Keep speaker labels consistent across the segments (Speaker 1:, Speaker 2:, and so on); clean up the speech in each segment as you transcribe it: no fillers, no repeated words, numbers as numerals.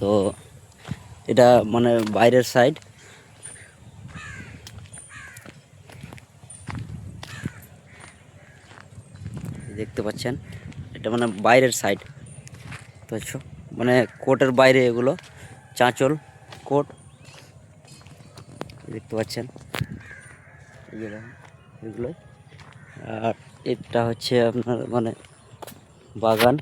Speaker 1: তো এটা মানে বাইরের সাইড। দেখতে পাচ্ছেন এটা মানে বাইরের সাইড, বুঝছো, মানে কোটের বাইরে এগুলো চাঁচল কোট দেখতে পাচ্ছেন এগুলো। আর এটা হচ্ছে আপনার মানে বাগান।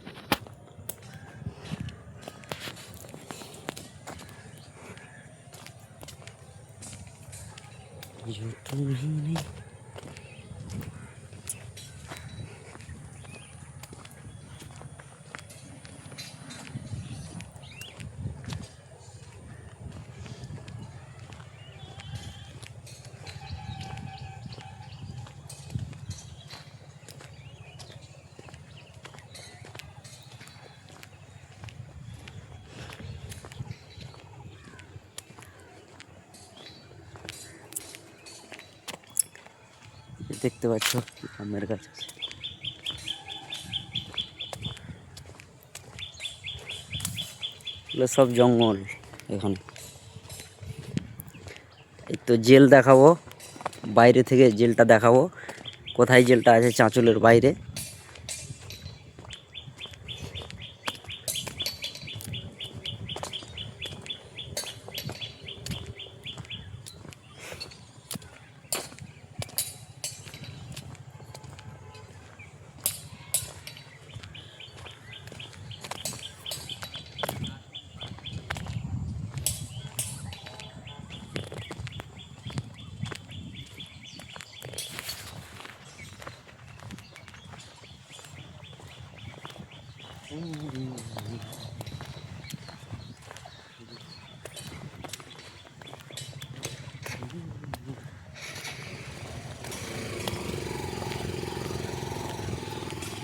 Speaker 1: দেখতে পাচ্ছ আমের গাছ আছে। এগুলো সব জঙ্গল। এখন এই তো জেল দেখাবো, বাইরে থেকে জেলটা দেখাবো, কোথায় জেলটা আছে চাঁচলের বাইরে।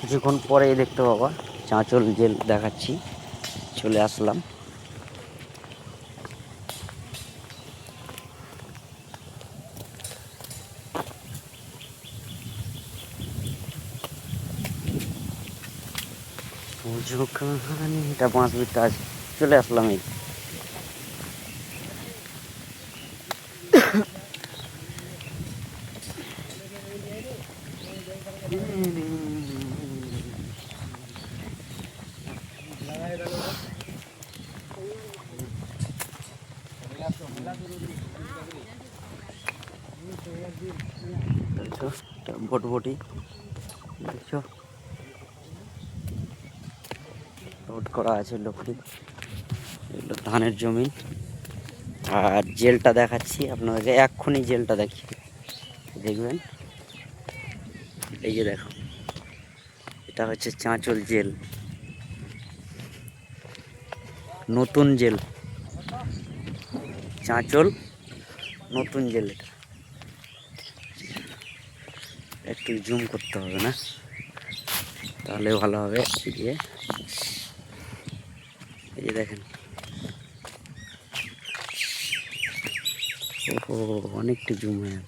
Speaker 1: কিছুক্ষণ পরেই দেখতে পাবা চাঁচল জেল দেখাচ্ছি। চলে আসলাম। এটা বাঁশবিটা আছে, চলে আসলাম। এই ভটভটি দেখছো, লোড করা আছে লোকটি। এগুলো ধানের জমি। আর জেলটা দেখাচ্ছি আপনাদেরকে, এক্ষুনি জেলটা দেখি, দেখবেন। এই যে দেখো, এটা হচ্ছে চাঁচল জেল, নতুন জেল, চাঁচল নতুন জেল। এটা একটু জুম করতে হবে না, তাহলে ভালো হবে। দিয়ে এই যে দেখেন, ও অনেকটা জুম হয়ে,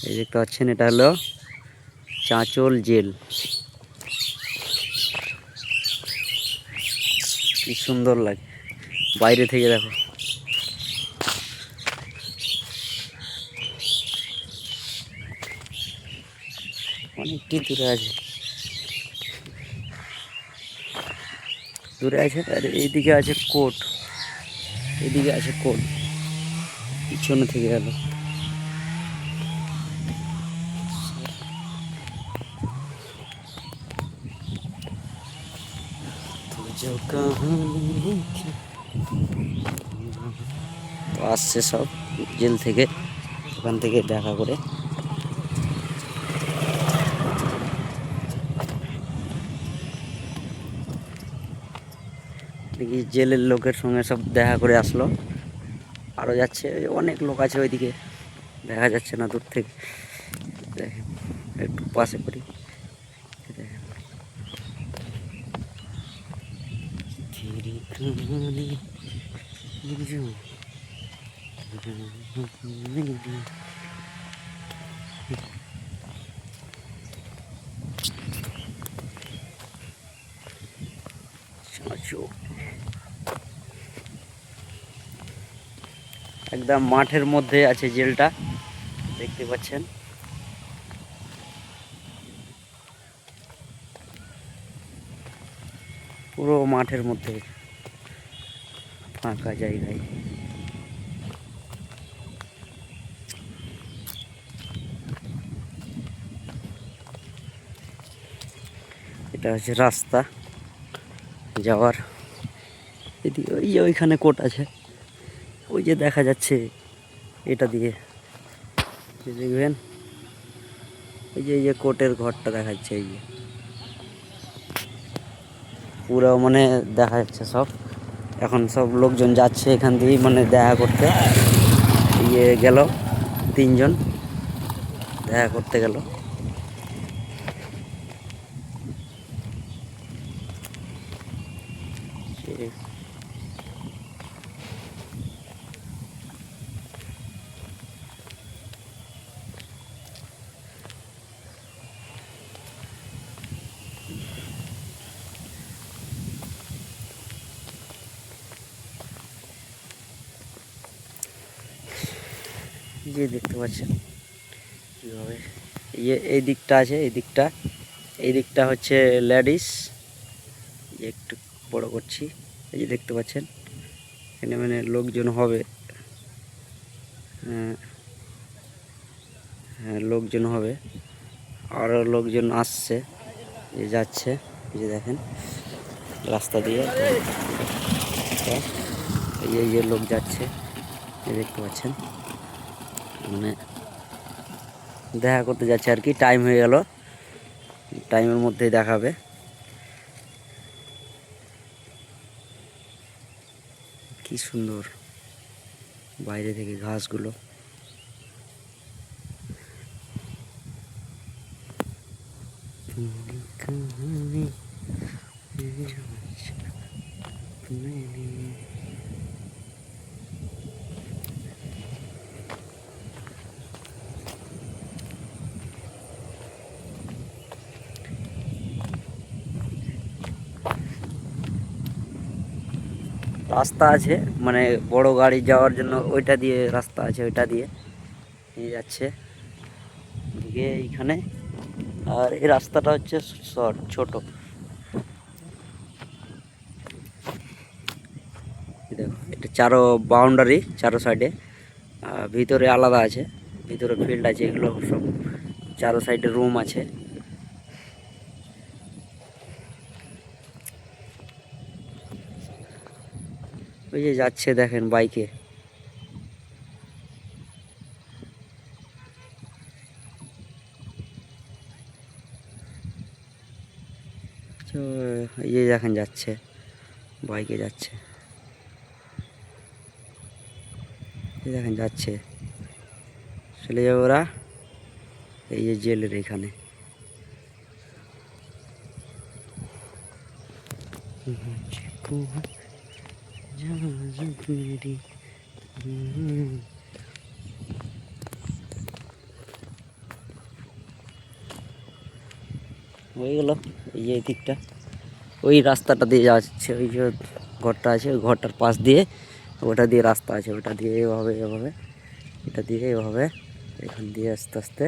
Speaker 1: এই দেখতে পাচ্ছেন, এটা হলো চাঁচল জেল। কি সুন্দর লাগে বাইরে থেকে দেখো। অনেকটি দূরে আছে, দূরে আছে। আর এইদিকে আছে কোট, এদিকে আছে কোট, পিছনে থেকে গেল। তো আসছে সব জেল থেকে, ওখান থেকে দেখা করে। দেখি জেলের লোকের সঙ্গে সব দেখা করে আসলো। আরও যাচ্ছে, অনেক লোক আছে ওইদিকে, দেখা যাচ্ছে না দূর থেকে। দেখেন একটু পাশে করি, একদম মাঠের মধ্যে আছে জেলটা, দেখতে পাচ্ছেন। পুরো মাঠের মধ্যে ফাঁকা জায়গায়। এটা হচ্ছে রাস্তা যাওয়ার। এদিকে ওই যে ওইখানে কোট আছে, ওই যে দেখা যাচ্ছে এটা দিয়ে, দেখবেন এই যে কোটের ঘরটা দেখা যাচ্ছে। এই যে পুরো মানে দেখা যাচ্ছে সব। এখন সব লোকজন যাচ্ছে এখান দিয়েই মানে দেখা করতে। ইয়ে গেল 3 জন দেখা করতে গেল। যে দেখতে পাচ্ছেন কীভাবে এই দিকটা আছে, এই দিকটা হচ্ছে লেডিস। একটু বড় করছি, এই যে দেখতে পাচ্ছেন এখানে মানে লোকজন হবে। হ্যাঁ লোকজন হবে, আরও লোকজন আসছে, এই যাচ্ছে। এই যে দেখেন রাস্তা দিয়ে এই যে লোক যাচ্ছে, এই দেখতে পাচ্ছেন। মানে দেখা করতে যাচ্ছে আর কি, টাইম হয়ে গেল, টাইমের মধ্যেই দেখাবে। কি সুন্দর বাইরে থেকে ঘাসগুলো। রাস্তা আছে মানে বড় গাড়ি যাওয়ার জন্য, ওইটা দিয়ে রাস্তা আছে, ওইটা দিয়ে নিয়ে যাচ্ছে দিকে এইখানে। আর এই রাস্তাটা হচ্ছে ছোট। দেখো এটা চারো বাউন্ডারি, চারো সাইডে, ভিতরে আলাদা আছে, ভিতরে ফিল্ড আছে, এগুলো সব চারো সাইডে রুম আছে। ওই যে যাচ্ছে দেখেন বাইকে। এই যে দেখেন যাচ্ছে, বাইকে যাচ্ছে, এই দেখেন যাচ্ছে, চলে যাবে ওরা এই যে জেলের এখানে। হয়ে গেল এই যে দিকটা, ওই রাস্তাটা দিয়ে যাচ্ছে, ওই যে ঘরটা আছে ওই ঘরটার পাশ দিয়ে, ওটা দিয়ে রাস্তা আছে, ওটা দিয়ে এভাবে এভাবে, এটা দিয়ে এভাবে, এখান দিয়ে আস্তে আস্তে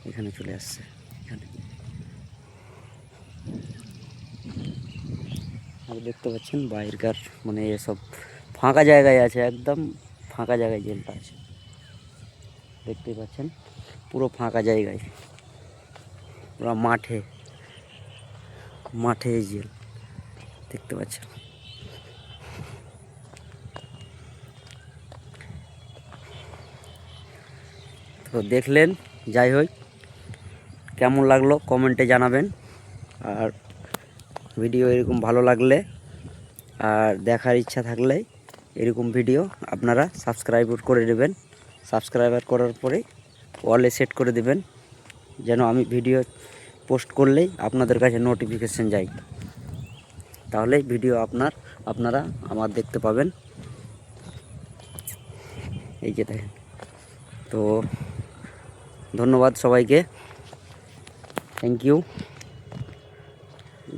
Speaker 1: এখানে চলে আসছে। এখানে আপনি দেখতে পাচ্ছেন বাইরকার মানে এসব ফাঁকা জায়গায় আছে, একদম ফাঁকা জায়গায় জেলটা আছে, দেখতেই পাচ্ছেন পুরো ফাঁকা জায়গায়, পুরো মাঠে মাঠে জেল দেখতে পাচ্ছেন। তো দেখলেন, যাই হোক কেমন লাগলো কমেন্টে জানাবেন। আর ভিডিও এরকম ভালো লাগলে আর দেখার ইচ্ছা থাকলে এরকম ভিডিও আপনারা সাবস্ক্রাইব করে দেবেন। সাবস্ক্রাইবার করার পরেই ওয়ালে সেট করে দেবেন, যেন আমি ভিডিও পোস্ট করলেই আপনাদের কাছে নোটিফিকেশন যায়, তাহলেই ভিডিও আপনারা আমার দেখতে পাবেন। এই যে দেখেন। তো ধন্যবাদ সবাইকে, থ্যাংক ইউ।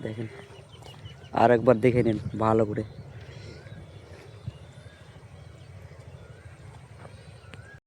Speaker 1: দেখেন আর একবার দেখে নিন ভালো করে।